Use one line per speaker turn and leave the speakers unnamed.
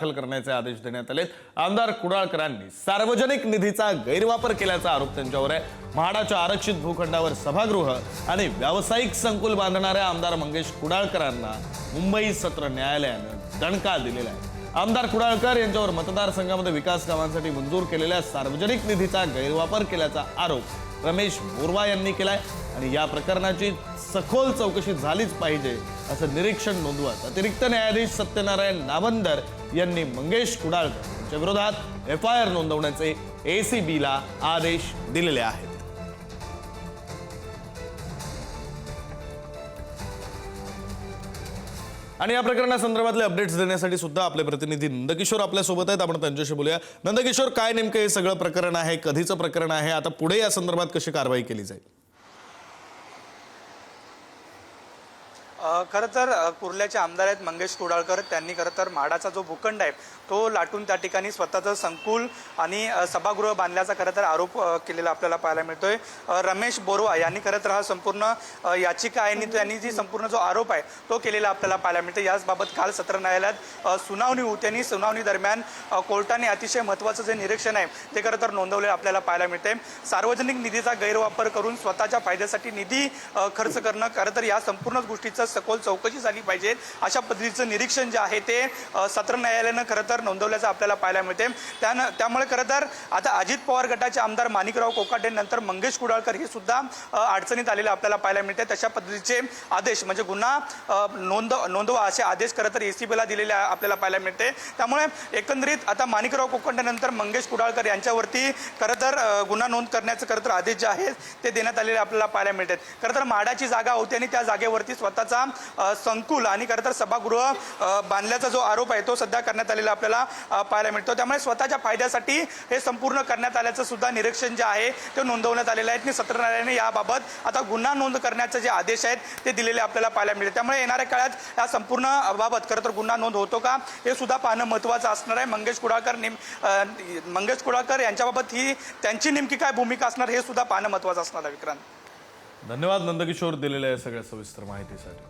दाखल करण्याचे आदेश देण्यात आले। आमदार कुडाळकरांनी सार्वजनिक निधीचा गैरवापर केल्याचा आरोप त्यांच्यावर आहे। म्हाडाच्या आरक्षित भूखंडावर सभागृह आणि व्यावसायिक संकुल बांधणाऱ्या आमदार मंगेश कुडाळकरांना मुंबई सत्र न्यायालयाने दणका दिलेला आहे। आमदार कुडाळकर यांच्यावर मतदारसंघामध्ये विकास कामांसाठी मंजूर केलेल्या सार्वजनिक निधीचा गैरवापर केल्याचा आरोप रमेश बोरवा यांनी केलाय आणि या प्रकरणाची सखोल चौकशी झालीच पाहिजे असं निरीक्षण नोंदवत अतिरिक्त न्यायाधीश सत्यनारायण नावंदर यांनी मंगेश कुडाळकर यांच्या विरोधात FIR नोंदवण्याचे ACBला आदेश दिलेले आहेत। आणि या प्रकरणासंदर्भातले अपडेट्स देण्यासाठी सुद्धा आपले प्रतिनिधी नंदकिशोर आपल्या सोबत आहेत। आपण त्यांच्याशी बोलूया। नंदकिशोर, काय नेमकं हे सगळं प्रकरण आहे, कधीचं प्रकरण आहे, आता पुढे या संदर्भात कशी कारवाई केली जाईल?
खरं तर कुर्ल्याचे आमदार आहेत मंगेश कुडाळकर, त्यांनी खरं तर म्हाडाचा जो भूखंड आहे तो लाटून त्या ठिकाणी स्वतःचं संकुल आणि सभागृह बांधल्याचा खरं तर आरोप केलेला आपल्याला पाहायला मिळतोय। रमेश बोरवा यांनी खरं तर हा संपूर्ण याचिका आहे आणि त्यांनी जी संपूर्ण जो आरोप आहे तो केलेला आपल्याला पाहायला मिळतो। याचबाबत काल सत्र न्यायालयात सुनावणी होती आणि सुनावणी दरम्यान कोर्टाने अतिशय महत्त्वाचं जे निरीक्षण आहे ते खरं तर नोंदवले आपल्याला पाहायला मिळते। सार्वजनिक निधीचा गैरवापर करून स्वतःच्या फायद्यासाठी निधी खर्च करणं, खरं तर या संपूर्ण गोष्टीचं सखोल चौकशी झाली पाहिजे अशा पद्धतीचं निरीक्षण जे आहे ते सत्र न्यायालयानं खरं तर नोंदवल्याचं आपल्याला पाहायला मिळते। त्यामुळे खरं तर आता अजित पवार गटाचे आमदार माणिकराव कोकाटे नंतर मंगेश कुडाळकर हे सुद्धा अडचणीत आलेले आपल्याला पाहायला मिळते। तशा पद्धतीचे आदेश म्हणजे गुन्हा नोंदवा असे आदेश खरं तर ACBला दिलेले आपल्याला पाहायला मिळते। त्यामुळे एकंदरीत आता माणिकराव कोकाटे नंतर मंगेश कुडाळकर यांच्यावरती खरं तर गुन्हा नोंद करण्याचं खरं तर आदेश जे आहेत ते देण्यात आलेले आपल्याला पाहायला मिळतात। खरं तर म्हाडाची जागा होती आणि त्या जागेवरती स्वतःचा संकुल आणि खरं तर सभागृह बांधल्याचा जो आरोप आहे तो सध्या करण्यात आलेला आपल्याला पाहायला मिळतो। त्यामुळे स्वतःच्या फायद्यासाठी हे संपूर्ण करण्यात आल्याचं सुद्धा निरीक्षण जे आहे ते नोंदवण्यात आलेलं आहे आणि सत्र न्यायालयाने याबाबत आता गुन्हा नोंद करण्याचे जे आदेश आहेत ते दिलेले आपल्याला पाहायला मिळते। त्यामुळे येणाऱ्या काळात या संपूर्ण बाबत खरं तर गुन्हा नोंद होतो का हे सुद्धा पाहणं महत्त्वाचं असणार आहे। मंगेश कुडाळकर यांच्याबाबत ही त्यांची नेमकी काय भूमिका असणार हे सुद्धा पाहणं महत्त्वाचं असणार आहे। विक्रांत,
धन्यवाद नंदकिशोर दिलेल्या सगळ्या सविस्तर माहितीसाठी।